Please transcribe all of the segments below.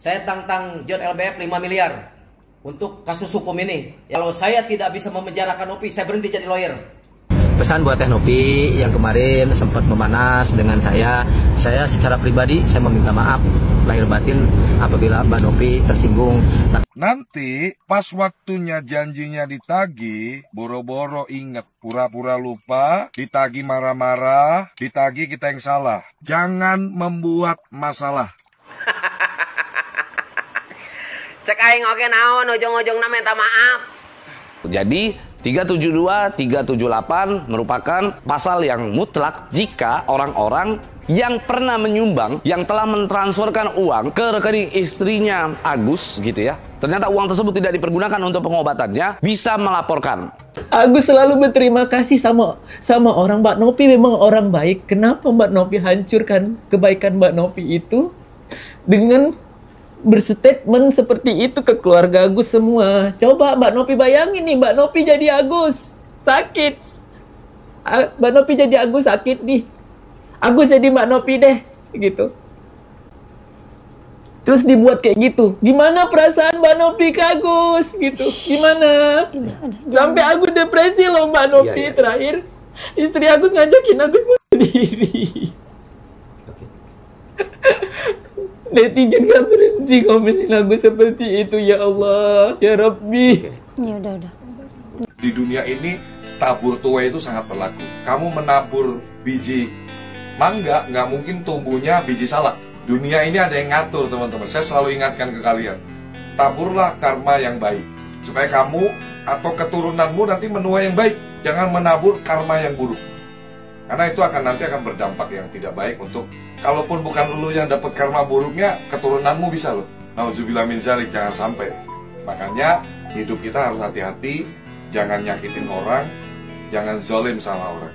Saya tantang John LBF 5 miliar untuk kasus hukum ini. Kalau saya tidak bisa memenjarakan Nopi, saya berhenti jadi lawyer. Pesan buat Teh Nopi yang kemarin sempat memanas dengan saya secara pribadi saya meminta maaf lahir batin apabila Mbak Nopi tersinggung. Nanti pas waktunya janjinya ditagih, boro-boro inget, pura-pura lupa, ditagih marah-marah, ditagih kita yang salah. Jangan membuat masalah. Cek aing oke naon ujung-ujungna minta maaf. Jadi 372, 378 merupakan pasal yang mutlak jika orang-orang yang pernah menyumbang, yang telah mentransferkan uang ke rekening istrinya Agus gitu ya, ternyata uang tersebut tidak dipergunakan untuk pengobatannya, bisa melaporkan. Agus selalu berterima kasih sama orang. Mbak Nopi memang orang baik. Kenapa Mbak Nopi hancurkan kebaikan Mbak Nopi itu dengan berstatement seperti itu ke keluarga Agus semua? Coba Mbak Nopi bayangin nih, Mbak Nopi jadi Agus sakit, Mbak Nopi jadi Agus sakit nih, Agus jadi Mbak Nopi deh gitu. Terus dibuat kayak gitu, gimana perasaan Mbak Nopi ke Agus gitu? Gimana? Sampai Agus depresi loh Mbak Nopi. Terakhir istri Agus ngajakin Agus bunuh diri. Netizen gak berhenti komenin Agus seperti itu. Ya Allah, ya Rabbi. Ya udah. Di dunia ini tabur tuai itu sangat berlaku. Kamu menabur biji mangga, nggak mungkin tumbuhnya biji salak. Dunia ini ada yang ngatur, teman-teman. Saya selalu ingatkan ke kalian, taburlah karma yang baik supaya kamu atau keturunanmu nanti menuai yang baik. Jangan menabur karma yang buruk, karena itu nanti akan berdampak yang tidak baik untuk, kalaupun bukan dulu yang dapat karma buruknya, keturunanmu bisa loh. Nauzubillah min dzalik, jangan sampai. Makanya hidup kita harus hati-hati, jangan nyakitin orang, jangan zalim sama orang.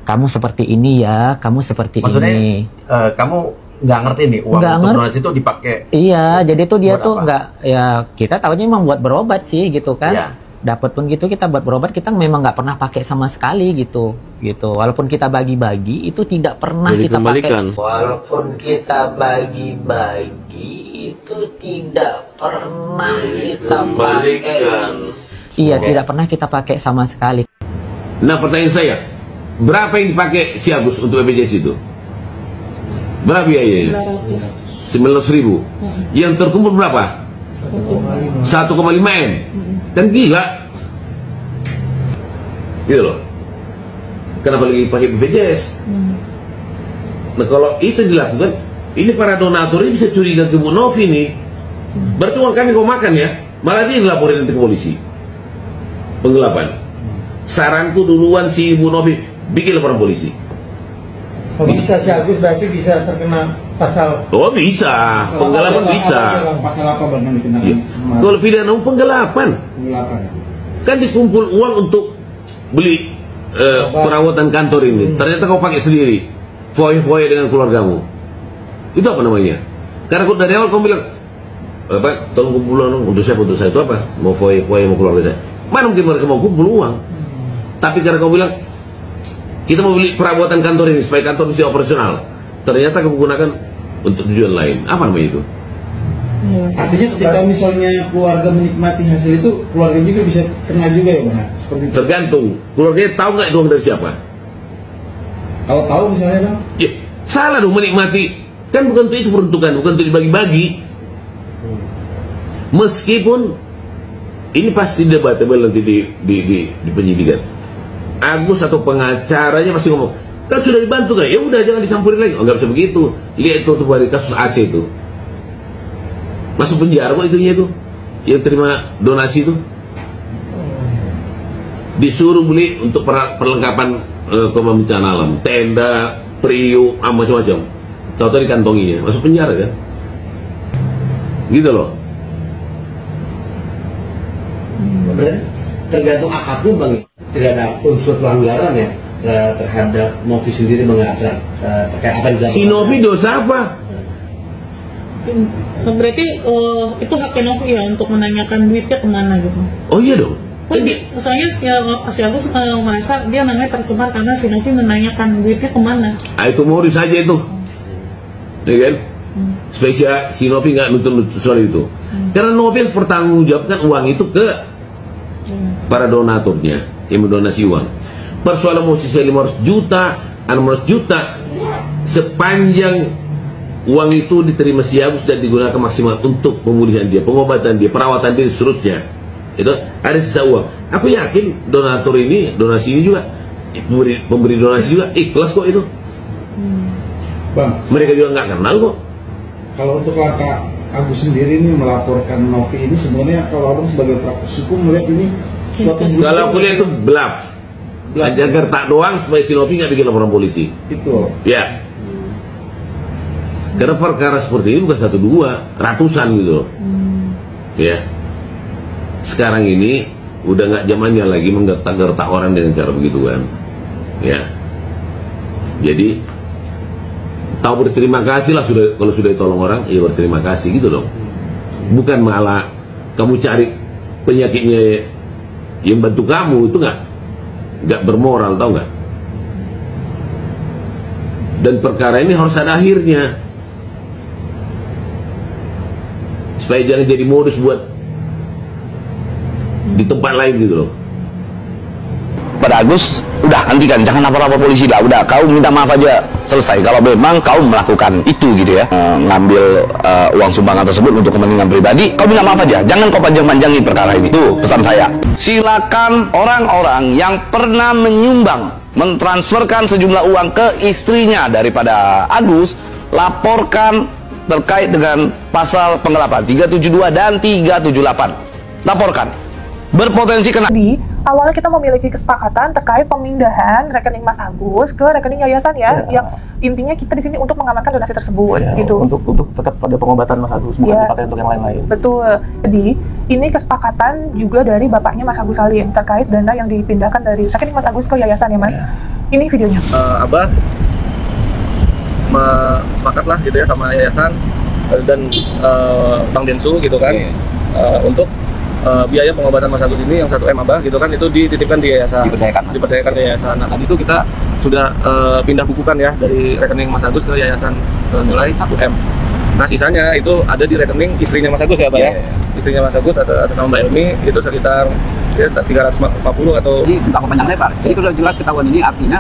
Kamu seperti ini ya, kamu seperti maksudnya, ini. Kamu nggak ngerti nih uang untuk donasi itu dipakai? Iya, jadi tuh dia tuh nggak, ya kita tahunya memang buat berobat sih gitu kan. Ya. Dapat pun gitu kita buat berobat, kita memang nggak pernah pakai sama sekali gitu. Walaupun kita bagi-bagi itu tidak pernah kita pakai. Walaupun kita bagi-bagi itu tidak pernah kita pakai. Iya, tidak pernah kita pakai sama sekali. Nah, pertanyaan saya, berapa yang dipakai si Agus untuk BPJS itu? Berapa biayanya? 900.000. Yang terkumpul berapa? 1,5 M. Kan gila. Gitu loh. Kenapa lagi pakai BPJS? Nah, kalau itu dilakukan, ini para donatur ini bisa curiga ke Bu Novi nih. Berarti uang kami kau makan ya. Malah dia dilaporin ke polisi. Penggelapan. Saranku duluan si Bu Novi bikin laporan polisi. Oh, bisa si Agus berarti bisa terkena pasal. Oh bisa, penggelapan bisa. Pasal apa bang yang dikenakan? Ya. Kalau pidana penggelapan. Kan dikumpul uang untuk beli perawatan kantor ini. Ternyata kau pakai sendiri, foya-foya dengan keluargamu. Itu apa namanya? Karena dari awal kau bilang, Pak, tolong kumpul uang untuk siapa? Untuk saya itu apa? Mau foya-foya mau keluarga saya. Mana mungkin mereka mau kumpul uang? Tapi karena kau bilang, kita mau beli perawatan kantor ini supaya kantor bisa operasional. Ternyata kau gunakan untuk tujuan lain. Apa namanya itu? Artinya ketika misalnya keluarga menikmati hasil itu, keluarga juga bisa kena juga ya bang? Seperti itu. Tergantung. Keluarganya tahu nggak itu uang dari siapa? Kalau tahu misalnya bang? Ya, salah dong menikmati. Kan bukan untuk itu peruntukan, bukan untuk dibagi-bagi. Meskipun ini pasti debatable nanti di penyidikan. Agus atau pengacaranya masih ngomong, kan sudah dibantu kan? Ya udah jangan dicampurin lagi. Oh nggak bisa begitu. Lihat itu dari kasus Aceh itu, masuk penjara kok itunya itu, yang terima donasi itu, disuruh beli untuk perlengkapan bencana alam, tenda, periuk, macam-macam. Tahu-tahu dikantonginya, masuk penjara kan? Gitu loh. Tergantung akadnya bang, tidak ada unsur pelanggaran ya terhadap Novi sendiri mengatakan terkait apa yang dilakukan. Si Novi dosa apa? Berarti itu hak Novi ya untuk menanyakan duitnya kemana gitu? Oh iya dong. takut soalnya si Agus merasa dia namanya tercemar karena si Novi menanyakan duitnya kemana. Itu modus saja itu, ya kan? Spesial si Novi nggak nuntut soal itu, karena Novi harus bertanggungjawabkan uang itu ke para donaturnya yang mendonasi uang. Persoalan mau sisa 500 juta, 600 juta, sepanjang uang itu diterima si Agus dan digunakan maksimal untuk pemulihan dia, pengobatan dia, perawatan dia, seterusnya, itu ada sisa uang. Aku yakin donatur ini, donasi ini juga, pemberi donasi juga ikhlas kok itu. Bang, mereka juga nggak kenal kok. Kalau untuk langkah Agus sendiri ini melaporkan Novi ini, sebenarnya kalau abang sebagai praktis hukum melihat ini suatu kalau aku lihat itu bluff. Agar tak doang supaya si Novi nggak bikin laporan polisi. Itu. Ya. Karena perkara seperti ini bukan 1-2, ratusan gitu. Ya. Sekarang ini udah nggak zamannya lagi menggertak-gertak orang dengan cara begitu kan. Ya. Jadi tahu berterima kasih lah sudah, kalau sudah ditolong orang, ya berterima kasih gitu dong. Bukan malah kamu cari penyakitnya yang bantu kamu, itu nggak bermoral, tau nggak? Dan perkara ini harus ada akhirnya, supaya jangan jadi modus buat di tempat lain gitu loh. Pada Agus, udah hentikan, jangan lapor-lapor polisi lah, udah kau minta maaf aja, selesai. Kalau memang kau melakukan itu gitu ya, ngambil uang sumbangan tersebut untuk kepentingan pribadi, kau minta maaf aja, jangan kau panjang-panjangin perkara ini. Itu pesan saya. Silakan orang-orang yang pernah menyumbang, mentransferkan sejumlah uang ke istrinya daripada Agus, laporkan terkait dengan pasal penggelapan 372 dan 378. Laporkan. Berpotensi kena. Awalnya kita memiliki kesepakatan terkait pemindahan rekening Mas Agus ke rekening yayasan ya, yang intinya kita di sini untuk mengamankan donasi tersebut gitu. Untuk tetap pada pengobatan Mas Agus, bukan dipakai untuk yang lain-lain. Betul. Jadi ini kesepakatan juga dari bapaknya Mas Agus Salim terkait dana yang dipindahkan dari rekening Mas Agus ke yayasan ya Mas. Ini videonya. Abah sepakat lah gitu ya sama yayasan dan Bang Densu gitu kan, untuk biaya pengobatan Mas Agus ini yang 1M Abah gitu kan, itu dititipkan di yayasan, dipercayakan ke yayasan. Nah tadi itu kita sudah pindah bukukan ya dari rekening Mas Agus ke yayasan senilai 1M. Nah sisanya itu ada di rekening istrinya Mas Agus ya Abah ya. Istrinya Mas Agus atas nama Mbak Elmi itu sekitar 340 atau tak panjang lebar. Jadi sudah jelas ketahuan ini, artinya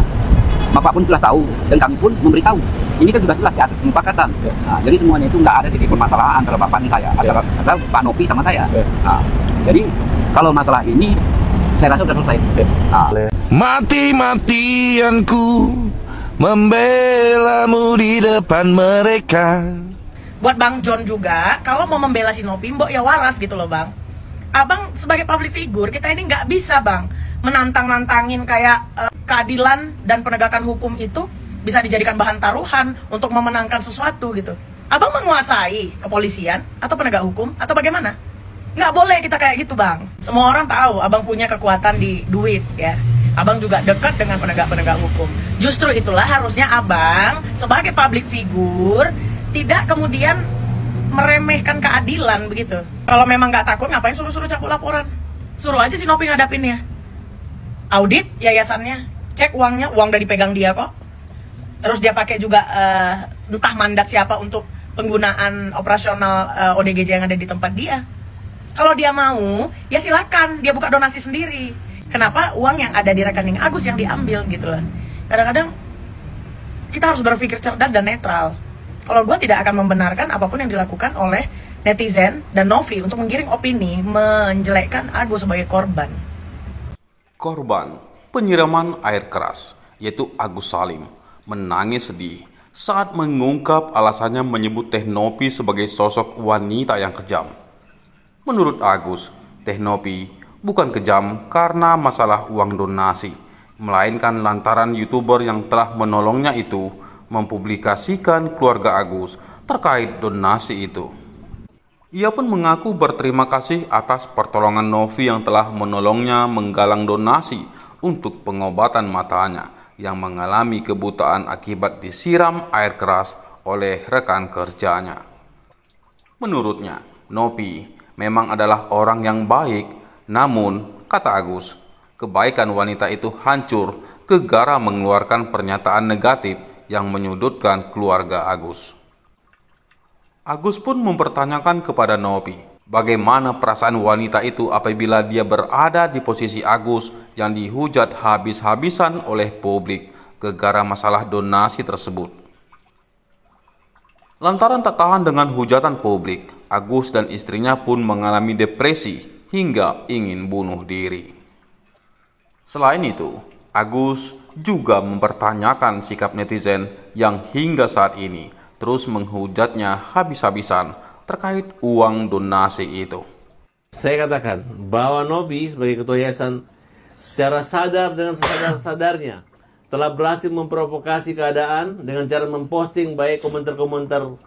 Bapak pun sudah tahu dan kami pun memberitahu. Ini kan sudah jelas di atas kesepakatan. Nah, jadi semuanya itu nggak ada di permasalahan antara Bapak dan saya, antara Pak Novi sama saya. Nah, jadi kalau masalah ini saya rasa sudah selesai. Mati-matianku membelamu di depan mereka. Buat Bang John juga, kalau mau membela si Novi, mbok ya waras gitu loh Bang. Abang sebagai public figure, kita ini nggak bisa Bang menantang-nantangin kayak keadilan dan penegakan hukum itu bisa dijadikan bahan taruhan untuk memenangkan sesuatu gitu. Abang menguasai kepolisian atau penegak hukum atau bagaimana? Nggak boleh kita kayak gitu Bang. Semua orang tahu Abang punya kekuatan di duit ya. Abang juga dekat dengan penegak-penegak hukum. Justru itulah harusnya Abang sebagai public figure tidak kemudian meremehkan keadilan begitu. Kalau memang nggak takut, ngapain suruh-suruh cabut laporan? Suruh aja si Novi ngadapinnya. Audit yayasannya, cek uangnya, uang udah dipegang dia kok. Terus dia pakai juga entah mandat siapa untuk penggunaan operasional ODGJ yang ada di tempat dia. Kalau dia mau, ya silakan dia buka donasi sendiri. Kenapa uang yang ada di rekening Agus yang diambil gitu loh. Kadang-kadang kita harus berpikir cerdas dan netral. Kalau gue tidak akan membenarkan apapun yang dilakukan oleh netizen dan Novi untuk menggiring opini menjelekkan Agus sebagai korban. Korban penyiraman air keras, yaitu Agus Salim, menangis sedih saat mengungkap alasannya menyebut Teh Novi sebagai sosok wanita yang kejam. Menurut Agus, Teh Novi bukan kejam karena masalah uang donasi, melainkan lantaran YouTuber yang telah menolongnya itu mempublikasikan keluarga Agus terkait donasi itu. Ia pun mengaku berterima kasih atas pertolongan Novi yang telah menolongnya menggalang donasi untuk pengobatan matanya yang mengalami kebutaan akibat disiram air keras oleh rekan kerjanya. Menurutnya, Novi memang adalah orang yang baik, namun kata Agus, kebaikan wanita itu hancur gegara mengeluarkan pernyataan negatif yang menyudutkan keluarga Agus. Agus pun mempertanyakan kepada Nopi, bagaimana perasaan wanita itu apabila dia berada di posisi Agus yang dihujat habis-habisan oleh publik gegara masalah donasi tersebut. Lantaran tak tahan dengan hujatan publik, Agus dan istrinya pun mengalami depresi hingga ingin bunuh diri. Selain itu, Agus juga mempertanyakan sikap netizen yang hingga saat ini terus menghujatnya habis-habisan terkait uang donasi itu. Saya katakan bahwa Nopi sebagai ketua yayasan secara sadar dengan sadar-sadarnya telah berhasil memprovokasi keadaan dengan cara memposting baik komentar-komentar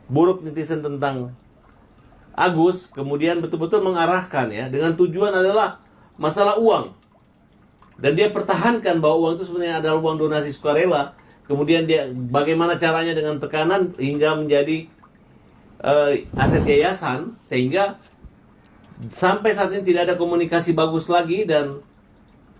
buruk netizen tentang Agus, kemudian betul-betul mengarahkan ya dengan tujuan adalah masalah uang. Dan dia pertahankan bahwa uang itu sebenarnya adalah uang donasi sukarela. Kemudian dia bagaimana caranya dengan tekanan hingga menjadi aset yayasan, sehingga sampai saat ini tidak ada komunikasi bagus lagi dan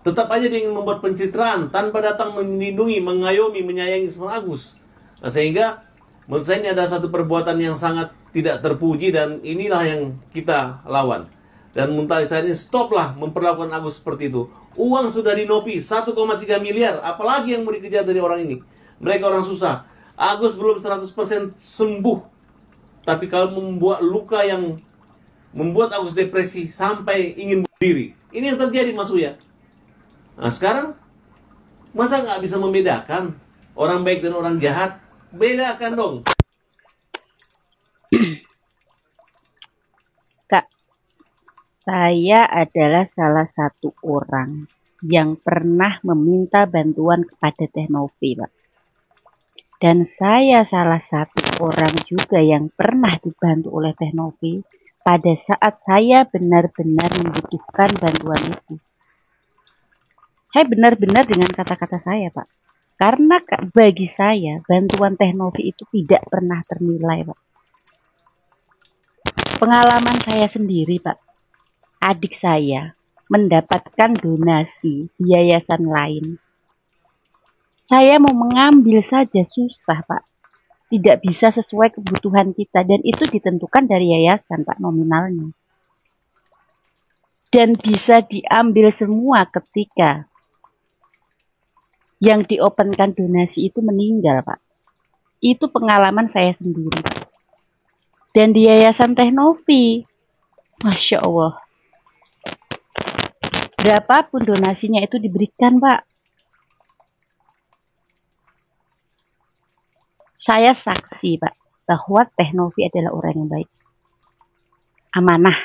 tetap aja dia ingin membuat pencitraan tanpa datang melindungi, mengayomi, menyayangi sama Agus. Nah, sehingga menurut saya ini adalah satu perbuatan yang sangat tidak terpuji dan inilah yang kita lawan. Dan menurut saya ini stoplah memperlakukan Agus seperti itu. Uang sudah di Nopi 1,3 miliar, apalagi yang mau dikejar dari orang ini. Mereka orang susah. Agus belum 100% sembuh. Tapi kalau membuat luka yang membuat Agus depresi sampai ingin bunuh diri. Ini yang terjadi Mas Uya. Nah sekarang, masa nggak bisa membedakan orang baik dan orang jahat? Bedakan dong. Kak, saya adalah salah satu orang yang pernah meminta bantuan kepada Teh Novi, Pak. Dan saya salah satu orang juga yang pernah dibantu oleh Teh Novi pada saat saya benar-benar membutuhkan bantuan itu. Saya benar-benar dengan kata-kata saya, Pak. Karena bagi saya, bantuan Teh Novi itu tidak pernah ternilai, Pak. Pengalaman saya sendiri, Pak. Adik saya mendapatkan donasi di yayasan lain. Saya mau mengambil saja susah, Pak. Tidak bisa sesuai kebutuhan kita. Dan itu ditentukan dari yayasan, Pak, nominalnya. Dan bisa diambil semua ketika yang diopenkan donasi itu meninggal, Pak. Itu pengalaman saya sendiri. Dan di yayasan Teh Novi, Masya Allah, berapapun donasinya itu diberikan, Pak. Saya saksi, Pak, bahwa Teh Novi adalah orang yang baik. Amanah.